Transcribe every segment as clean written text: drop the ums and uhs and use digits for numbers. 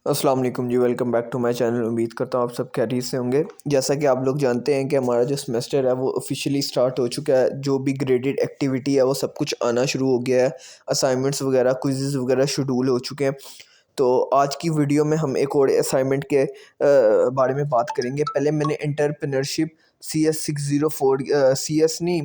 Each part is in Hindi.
अस्सलाम वालेकुम जी। Welcome back to my channel. उम्मीद करता हूँ आप सब खैरियत से होंगे। जैसा कि आप लोग जानते हैं कि हमारा जो सेमेस्टर है वो ऑफिशियली स्टार्ट हो चुका है। जो भी ग्रेडेड एक्टिविटी है वो सब कुछ आना शुरू हो गया है। असाइनमेंट्स वगैरह, क्विज़ेस वगैरह शेड्यूल हो चुके हैं। तो आज की वीडियो में हम एक और असाइनमेंट के बारे में बात करेंगे। पहले मैंने एंटरप्रेन्योरशिप CS604 CS नहीं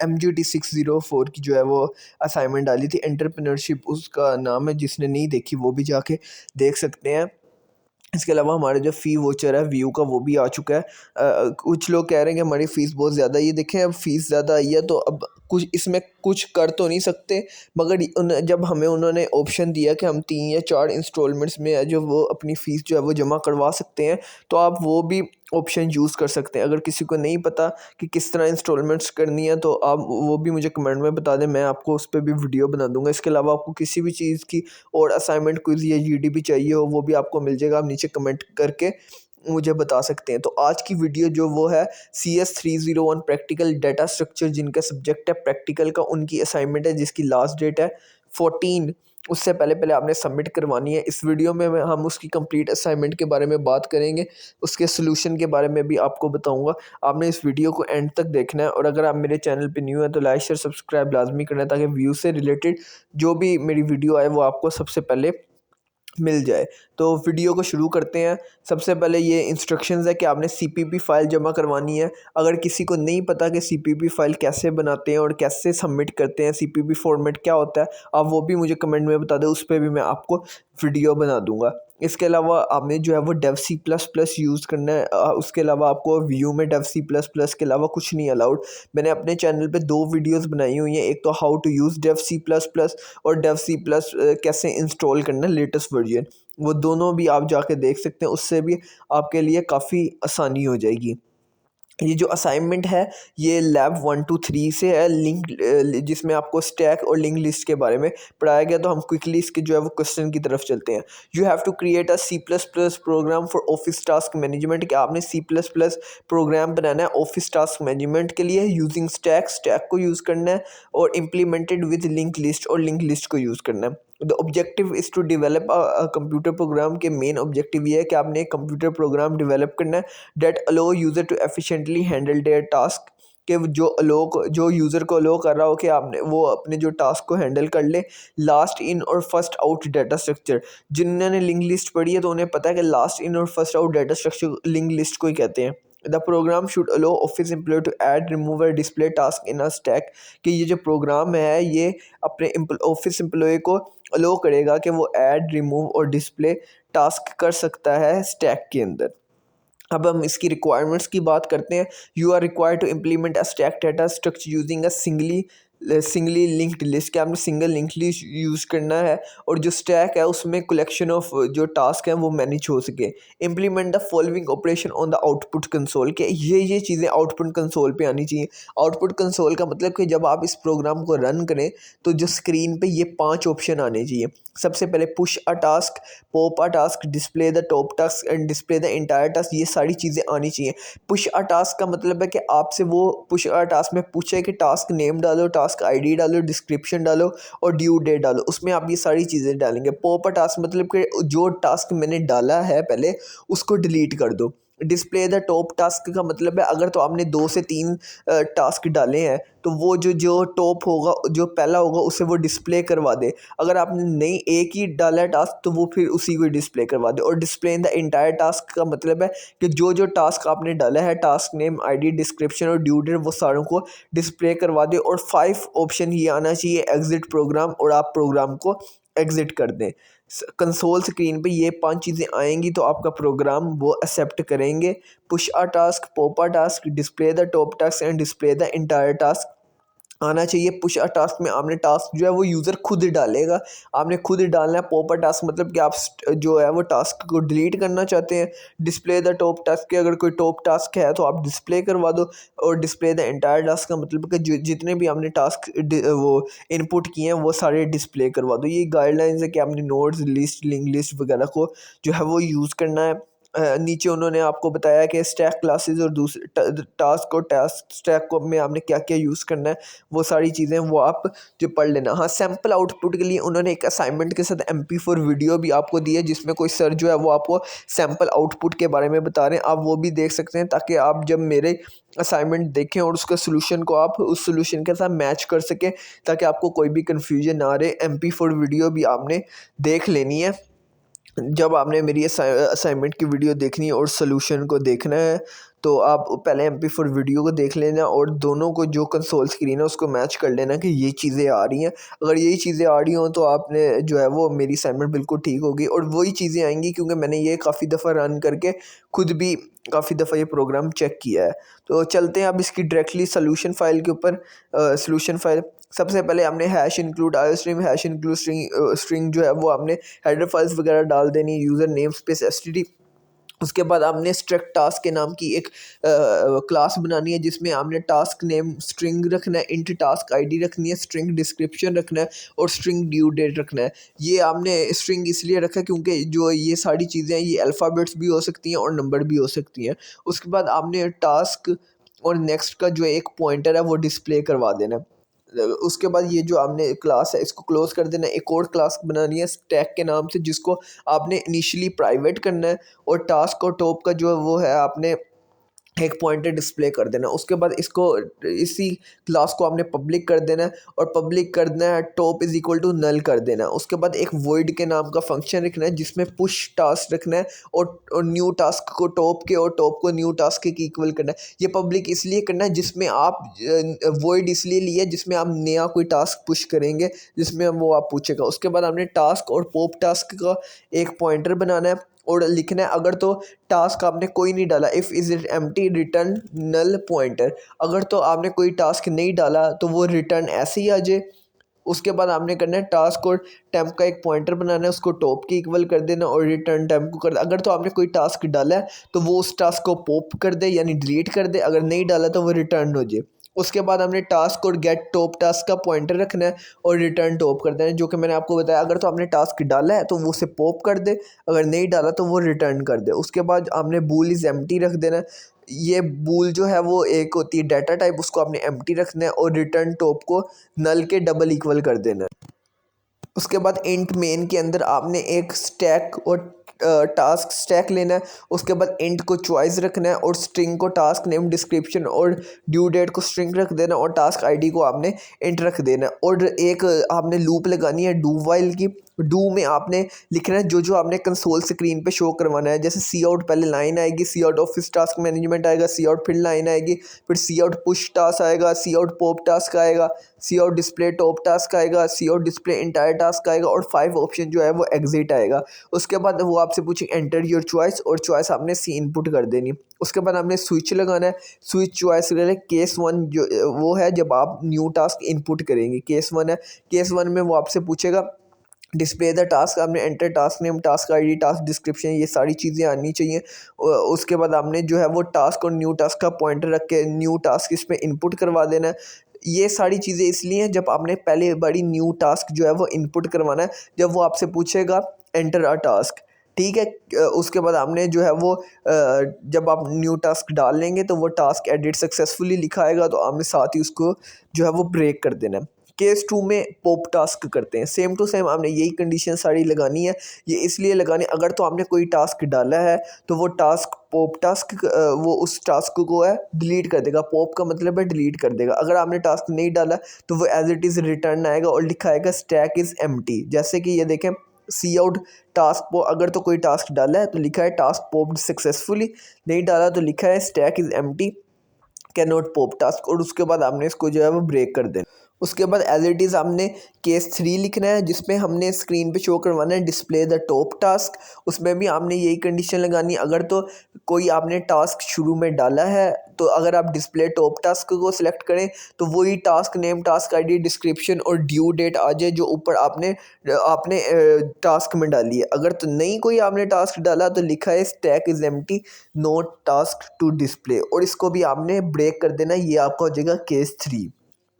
MGT604 की जो है वो असाइनमेंट डाली थी। एंटरप्रेन्योरशिप उसका नाम है, जिसने नहीं देखी वो भी जाके देख सकते हैं। इसके अलावा हमारा जो फ़ी वोचर है व्यू का वो भी आ चुका है। कुछ लोग कह रहे हैं कि हमारी फ़ीस बहुत ज़्यादा है। ये देखें, अब फ़ीस ज़्यादा आई है तो अब कुछ इसमें कुछ कर तो नहीं सकते, मगर जब हमें उन्होंने ऑप्शन दिया कि हम 3 या 4 इंस्टॉलमेंट्स में जो वो अपनी फ़ीस जो है वो जमा करवा सकते हैं, तो आप वो भी ऑप्शन यूज़ कर सकते हैं। अगर किसी को नहीं पता कि किस तरह इंस्टॉलमेंट्स करनी है तो आप वो भी मुझे कमेंट में बता दें, मैं आपको उस पर भी वीडियो बना दूंगा। इसके अलावा आपको किसी भी चीज़ की और असाइनमेंट क्विज़ या GDP चाहिए हो वो भी आपको मिल जाएगा। आप नीचे कमेंट करके मुझे बता सकते हैं। तो आज की वीडियो जो वो है CS301 प्रैक्टिकल डाटा स्ट्रक्चर, जिनका सब्जेक्ट है प्रैक्टिकल का, उनकी असाइनमेंट है जिसकी लास्ट डेट है 14। उससे पहले पहले आपने सबमिट करवानी है। इस वीडियो में हम उसकी कंप्लीट असाइनमेंट के बारे में बात करेंगे, उसके सोल्यूशन के बारे में भी आपको बताऊंगा। आपने इस वीडियो को एंड तक देखना है, और अगर आप मेरे चैनल पे न्यू है तो लाइक शेयर सब्सक्राइब लाजमी करना है, ताकि व्यू से रिलेटेड जो भी मेरी वीडियो आए वो आपको सबसे पहले मिल जाए। तो वीडियो को शुरू करते हैं। सबसे पहले ये इंस्ट्रक्शंस है कि आपने CPP फ़ाइल जमा करवानी है। अगर किसी को नहीं पता कि CPP फ़ाइल कैसे बनाते हैं और कैसे सबमिट करते हैं, CPP फॉर्मेट क्या होता है, आप वो भी मुझे कमेंट में बता दें, उस पर भी मैं आपको वीडियो बना दूंगा। इसके अलावा आपने जो है वो डेव C++ यूज़ करना है। उसके अलावा आपको व्यू में डेव C++ के अलावा कुछ नहीं अलाउड। मैंने अपने चैनल पे 2 वीडियोस बनाई हुई हैं, एक तो how to use Dev C++ और डेव C+ कैसे इंस्टॉल करना है लेटेस्ट वर्जन। वो दोनों भी आप जाके देख सकते हैं, उससे भी आपके लिए काफ़ी आसानी हो जाएगी। ये जो असाइनमेंट है ये लैब 1 to 3 से है, लिंक जिसमें आपको स्टैक और लिंक लिस्ट के बारे में पढ़ाया गया। तो हम क्विकली इसके जो है वो क्वेश्चन की तरफ चलते हैं। You have to create a C++ program for office task management. कि आपने C++ प्रोग्राम बनाना है ऑफिस टास्क मैनेजमेंट के लिए यूजिंग स्टैक को यूज़ करना है, और इम्प्लीमेंटेड विद लिंक लिस्ट और लिंक लिस्ट को यूज़ करना है। The objective is to develop a computer program. के मेन ऑब्जेक्टिव ये है कि आपने एक कंप्यूटर प्रोग्राम डेवलप करना है that allow user to efficiently handle their task. कि जो यूज़र को अलो कर रहा हो कि आपने वो अपने जो टास्क को हैंडल कर ले। लास्ट इन और फर्स्ट आउट डाटा स्ट्रक्चर। जिन्होंने लिंक लिस्ट पढ़ी है तो उन्हें पता है कि लास्ट इन और first out data structure link list को ही कहते हैं। The program should allow office employ to add remove और display task in a stack. कि ये जो प्रोग्राम है ये अपने ऑफिस एम्प्लॉय को अलो करेगा कि वो ऐड, रिमूव और डिस्प्ले टास्क कर सकता है स्टैक के अंदर। अब हम इसकी रिक्वायरमेंट्स की बात करते हैं। You are required to implement a stack data structure using a singly linked list. क्या आपने सिंगल लिंक्ड लिस्ट यूज़ करना है, और जो स्टैक है उसमें कलेक्शन ऑफ जो टास्क हैं वो मैनेज हो सके। Implement the following operation on the output console. के ये चीज़ें आउटपुट कंसोल पे आनी चाहिए। आउटपुट कंसोल का मतलब कि जब आप इस प्रोग्राम को रन करें तो जो स्क्रीन पे ये 5 ऑप्शन आने चाहिए। सबसे पहले push a task, pop a task, display the top task and display the entire task. ये सारी चीज़ें आनी चाहिए। पुश अ टास्क का मतलब है कि आपसे वो पुश अ टास्क में पूछे कि टास्क नेम डालो, टास्क ID डालो, डिस्क्रिप्शन डालो और ड्यू डेट डालो। उसमें आप ये सारी चीज़ें डालेंगे। पॉप अ टास्क मतलब कि जो टास्क मैंने डाला है पहले उसको डिलीट कर दो। डिस्प्ले द टॉप टास्क का मतलब है अगर तो आपने 2 से 3 टास्क डाले हैं तो वो जो जो टॉप होगा, जो पहला होगा, उसे वो डिस्प्ले करवा दे। अगर आपने नहीं एक ही डाला है टास्क तो वो फिर उसी को डिस्प्ले करवा दे। और display in the entire task का मतलब है कि जो जो टास्क आपने डाला है, टास्क नेम, ID, डिस्क्रिप्शन और ड्यू डेट, वो सारों को डिस्प्ले करवा दे। और 5 ऑप्शन ये आना चाहिए एग्जिट प्रोग्राम, और आप प्रोग्राम को एग्जिट कर दें। कंसोल स्क्रीन पे ये 5 चीज़ें आएंगी तो आपका प्रोग्राम वो एक्सेप्ट करेंगे। Push a task, pop a task, display the top task and display the entire task आना चाहिए। पुश अ टास्क में आपने टास्क जो है वो यूज़र खुद डालेगा, आपने खुद डालना है। पॉप अ टास्क मतलब कि आप जो है वो टास्क को डिलीट करना चाहते हैं। डिस्प्ले द टॉप टास्क के अगर कोई टॉप टास्क है तो आप डिस्प्ले करवा दो। और डिस्प्ले द एंटायर टास्क का मतलब कि जितने भी आपने टास्क वो इनपुट किए हैं वो सारे डिस्प्ले करवा दो। ये गाइडलाइंस है कि आपने नोट्स, लिस्ट, लिंक लिस्ट वगैरह को जो है वो यूज़ करना है। नीचे उन्होंने आपको बताया कि स्टैक क्लासेस और दूसरे टास्क और टास्क स्टैक को में आपने क्या क्या यूज़ करना है, वो सारी चीज़ें वो आप जो पढ़ लेना। हाँ, सैम्पल आउटपुट के लिए उन्होंने एक असाइनमेंट के साथ MP4 वीडियो भी आपको दी है, जिसमें कोई सर जो है वो आपको सैम्पल आउटपुट के बारे में बता रहे हैं, आप वो भी देख सकते हैं, ताकि आप जब मेरे असाइनमेंट देखें और उसका सोल्यूशन को आप उस सोल्यूशन के साथ मैच कर सकें, ताकि आपको कोई भी कन्फ्यूजन ना रहे। MP4 वीडियो भी आपने देख लेनी है जब आपने मेरी असाइनमेंट की वीडियो देखनी है और सॉल्यूशन को देखना है। तो आप पहले MP4 वीडियो को देख लेना और दोनों को जो कंसोल स्क्रीन है उसको मैच कर लेना कि ये चीज़ें आ रही हैं। अगर यही चीज़ें आ रही हों तो आपने जो है वो मेरी असाइनमेंट बिल्कुल ठीक होगी, और वही चीज़ें आएंगी क्योंकि मैंने ये काफ़ी दफ़ा रन करके खुद भी काफ़ी दफ़ा ये प्रोग्राम चेक किया है। तो चलते हैं अब इसकी डायरेक्टली सॉल्यूशन फाइल के ऊपर। सॉल्यूशन फाइल सबसे पहले हमने hash include iostream hash include string जो है वो आपने हेडर फाइल्स वगैरह डाल देनी, यूज़र नेम स्पेस एसटीडी। उसके बाद आपने स्ट्रक्ट टास्क के नाम की एक क्लास बनानी है, जिसमें आपने टास्क नेम स्ट्रिंग रखना है, इंट टास्क आईडी रखनी है, स्ट्रिंग डिस्क्रिप्शन रखना है और स्ट्रिंग ड्यू डेट रखना है। ये आपने स्ट्रिंग इसलिए रखा है क्योंकि जो ये सारी चीज़ें हैं ये अल्फ़ाबेट्स भी हो सकती हैं और नंबर भी हो सकती हैं। उसके बाद आपने टास्क और नेक्स्ट का जो एक पॉइंटर है वो डिस्प्ले करवा देना है। उसके बाद ये जो आपने क्लास है इसको क्लोज कर देना है। एक और क्लास बनानी है स्टैक के नाम से, जिसको आपने इनिशियली प्राइवेट करना है, और टास्क और टॉप का जो वो है आपने एक पॉइंटर डिस्प्ले कर देना। उसके बाद इसको इसी क्लास को आपने पब्लिक कर देना है, और पब्लिक करना है top is equal to null कर देना है। उसके बाद एक वॉइड के नाम का फंक्शन रखना है, जिसमें पुश टास्क रखना है और न्यू टास्क को टॉप के और टॉप को न्यू टास्क के इक्वल करना है। ये पब्लिक इसलिए करना है जिसमें आप वॉइड इसलिए लिया जिसमें आप नया कोई टास्क पुश करेंगे, जिसमें वो आप पूछेगा। उसके बाद आपने टास्क और पॉप टास्क का एक पॉइंटर बनाना है और लिखना है अगर तो टास्क आपने कोई नहीं डाला, if is it empty return null pointer. अगर तो आपने कोई टास्क नहीं डाला तो वो रिटर्न ऐसे ही आ जाए। उसके बाद आपने करना है टास्क और टेम्प का एक पॉइंटर बनाना है, उसको टॉप के इक्वल कर देना और रिटर्न टेम्प को कर दे। अगर तो आपने कोई टास्क डाला है तो वो उस टास्क को पॉप कर दे यानी डिलीट कर दे, अगर नहीं डाला तो वो रिटर्न हो जाए। उसके बाद हमने टास्क और गेट टॉप टास्क का पॉइंटर रखना है और रिटर्न टॉप कर देना है, जो कि मैंने आपको बताया। अगर तो आपने टास्क डाला है तो वो उसे पॉप कर दे, अगर नहीं डाला तो वो रिटर्न कर दे। उसके बाद आपने बूल इज़ एम्प्टी रख देना है। ये बूल जो है वो एक होती है डाटा टाइप, उसको आपने एम्प्टी रखना है और रिटर्न टॉप को नल के डबल इक्वल कर देना है। उसके बाद इंट मेन के अंदर आपने एक स्टैक और टास्क स्टैक लेना है। उसके बाद इंट को चॉइस रखना है और स्ट्रिंग को टास्क नेम डिस्क्रिप्शन और ड्यू डेट को स्ट्रिंग रख देना और टास्क आईडी को आपने इंट रख देना है। और एक आपने लूप लगानी है डू वाइल की। डू में आपने लिखना है जो जो आपने कंसोल स्क्रीन पे शो करवाना है। जैसे सी आउट पहले लाइन आएगी, सी आउट ऑफिस टास्क मैनेजमेंट आएगा, सी आउट फिर लाइन आएगी, फिर सी आउट पुश टास्क आएगा, सी आउट पॉप टास्क आएगा, सी आउट डिस्प्ले टॉप टास्क आएगा, सी आउट डिस्प्ले इंटायर टास्क आएगा और 5 ऑप्शन जो है वो एग्जिट आएगा। उसके बाद वो आपसे पूछेंगे एंटर योर चॉइस और चॉइस आपने सी इनपुट कर देनी। उसके बाद आपने स्विच लगाना है। स्विच चॉइस के लिए केस 1 जो वो है जब आप न्यू टास्क इनपुट करेंगे, केस 1 है। केस 1 में वो आपसे पूछेगा डिस्प्ले द टास्क, आपने enter task name, task ID, task description, ये सारी चीज़ें आनी चाहिए। उसके बाद आपने जो है वो टास्क और न्यू टास्क का पॉइंटर रख के न्यू टास्क इसमें इनपुट करवा देना है। ये सारी चीज़ें इसलिए हैं जब आपने पहले बड़ी न्यू टास्क जो है वो इनपुट करवाना है, जब वो आपसे पूछेगा एंटर अ टास्क, ठीक है। उसके बाद आपने जो है वो जब आप न्यू टास्क डाल लेंगे तो वो टास्क एडिट सक्सेसफुली लिखा आएगा, तो आपने साथ ही उसको जो है वो ब्रेक कर देना है। केस 2 में पॉप टास्क करते हैं, सेम टू सेम आपने यही कंडीशन सारी लगानी है। ये इसलिए लगानी, अगर तो आपने कोई टास्क डाला है तो वो टास्क पॉप टास्क वो उस टास्क को है डिलीट कर देगा। पॉप का मतलब है डिलीट कर देगा। अगर आपने टास्क नहीं डाला तो वो एज इट इज़ रिटर्न आएगा और लिखा आएगा स्टैक इज़ एम्प्टी। जैसे कि ये देखें सी आउट टास्क पो, अगर तो कोई टास्क डाला है तो लिखा है टास्क पॉप्ड सक्सेसफुली, नहीं डाला तो लिखा है stack is empty can not pop task, और उसके बाद आपने इसको जो है वो ब्रेक कर देना। उसके बाद एज इट इज़ हमने केस 3 लिखना है, जिसमें हमने स्क्रीन पे शो करवाना है डिस्प्ले द टॉप टास्क। उसमें भी आपने यही कंडीशन लगानी है, अगर तो कोई आपने टास्क शुरू में डाला है तो अगर आप डिस्प्ले टॉप टास्क को सिलेक्ट करें तो वही task name, task ID, description और ड्यू डेट आ जाए जो ऊपर आपने आपने टास्क में डाली है। अगर तो नहीं कोई आपने टास्क डाला तो लिखा है stack is empty note task to display, और इसको भी आपने ब्रेक कर देना। ये आपका हो जाएगा केस 3,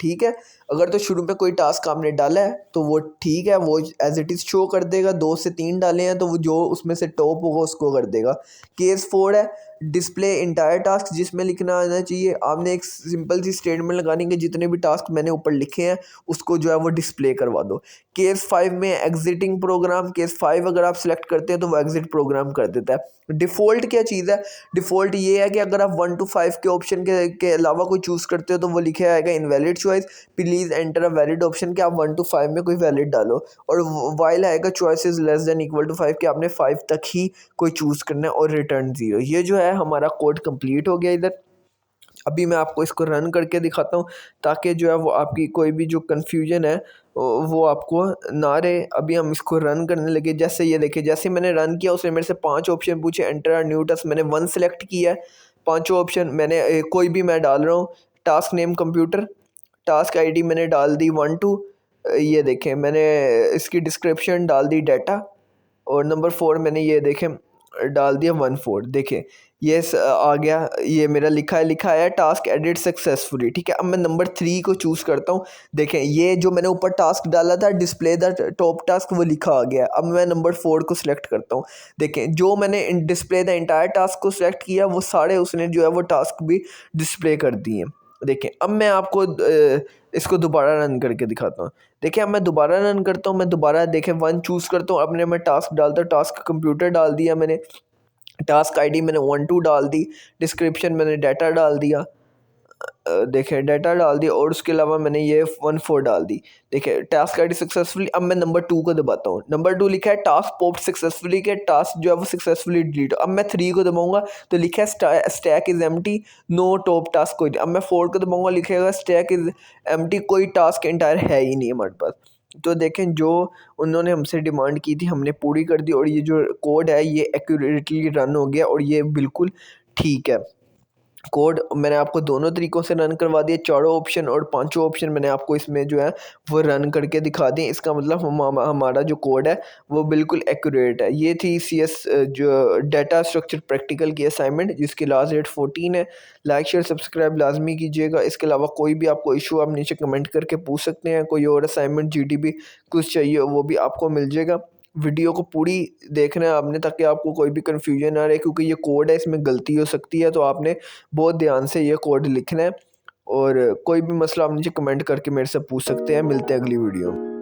ठीक है। अगर तो शुरू में कोई टास्क आपने डाला है तो वो ठीक है, वो एज इट इज़ शो कर देगा। 2 से 3 डाले हैं तो वो जो उसमें से टॉप होगा उसको कर देगा। केस 4 है डिस्प्ले इंटायर टास्क, जिसमें लिखना आना चाहिए आपने एक सिंपल सी स्टेटमेंट लगानी कि जितने भी टास्क मैंने ऊपर लिखे हैं उसको जो है वो डिस्प्ले करवा दो। केस 5 में एग्जिटिंग प्रोग्राम, केस 5 अगर आप सिलेक्ट करते हैं तो वो एग्जिट प्रोग्राम कर देता है। डिफ़ॉल्ट क्या चीज़ है? डिफ़ॉल्ट ये है कि अगर आप 1 to 5 के ऑप्शन के अलावा कोई चूज़ करते हो तो वो लिखे आएगा invalid choice, please enter a valid option, कि आप 1 to 5 में कोई वैलिड डालो। और वाइल आएगा choice is less than equal to 5, कि आपने 5 तक ही कोई चूज़ करना है, और रिटर्न 0। ये जो है हमारा कोड कंप्लीट हो गया इधर। अभी मैं आपको इसको रन करके दिखाता हूँ ताकि जो है वो आपकी कोई भी जो कन्फ्यूजन है वो आपको ना रहे। अभी हम इसको रन करने लगे। जैसे ये देखिए, जैसे मैंने रन किया उसने मेरे से 5 ऑप्शन पूछे। एंटर अ न्यू टास्क, मैंने 1 सेलेक्ट किया है। पाँचों ऑप्शन मैंने कोई भी मैं डाल रहा हूँ। Task name computer, task ID मैंने डाल दी 1 2। ये देखें मैंने इसकी डिस्क्रिप्शन डाल दी डाटा, और नंबर 4 मैंने ये देखें डाल दिया 1 4। देखें ये आ गया, ये मेरा लिखा है टास्क एडिट सक्सेसफुली। ठीक है, अब मैं नंबर 3 को चूज़ करता हूँ। देखें ये जो मैंने ऊपर टास्क डाला था डिस्प्ले द टॉप टास्क, वो लिखा आ गया। अब मैं नंबर 4 को सिलेक्ट करता हूँ। देखें जो मैंने डिस्प्ले द इंटायर टास्क को सिलेक्ट किया वो सारे उसने जो है वो टास्क भी डिस्प्ले कर दिए। देखें अब मैं आपको इसको दोबारा रन करके दिखाता हूँ। देखिए अब मैं दोबारा रन करता हूँ। मैं दोबारा देखें 1 चूज़ करता हूँ। अपने मैं टास्क डालता हूँ, टास्क कंप्यूटर डाल दिया मैंने, टास्क आईडी मैंने 1 2 डाल दी, डिस्क्रिप्शन मैंने डाटा डाल दिया। देखें डाटा डाल दिया, और उसके अलावा मैंने ये 1 4 डाल दी। देखिए टास्क आईडी सक्सेसफुली। अब मैं नंबर 2 को दबाता हूँ। नंबर 2 लिखा है टास्क पॉप्ड सक्सेसफुली, के टास्क जो है वो सक्सेसफुली डिलीट। अब मैं 3 को दबाऊंगा तो लिखा है stack is empty, know top task कोई। अब मैं 4 को दबाऊंगा, लिखेगा स्टैक इज़ एम्प्टी, कोई टास्क इंटायर है ही नहीं हमारे पास। तो देखें जो उन्होंने हमसे डिमांड की थी हमने पूरी कर दी, और ये जो कोड है ये एक्यूरेटली रन हो गया, और ये बिल्कुल ठीक है। कोड मैंने आपको दोनों तरीक़ों से रन करवा दिए, चारों ऑप्शन और पांचों ऑप्शन मैंने आपको इसमें जो है वो रन करके दिखा दिए। इसका मतलब हमारा जो कोड है वो बिल्कुल एक्यूरेट है। ये थी CS जो डाटा स्ट्रक्चर प्रैक्टिकल की असाइनमेंट, जिसकी लास्ट डेट 14 है। लाइक शेयर सब्सक्राइब लाजमी कीजिएगा। इसके अलावा कोई भी आपको इशू आप नीचे कमेंट करके पूछ सकते हैं। कोई और असाइनमेंट GDB कुछ चाहिए वो भी आपको मिल जाएगा। वीडियो को पूरी देखना है आपने, ताकि आपको कोई भी कन्फ्यूजन ना रहे, क्योंकि ये कोड है इसमें गलती हो सकती है। तो आपने बहुत ध्यान से ये कोड लिखना है, और कोई भी मसला आप नीचे कमेंट करके मेरे से पूछ सकते हैं। मिलते हैं अगली वीडियो में।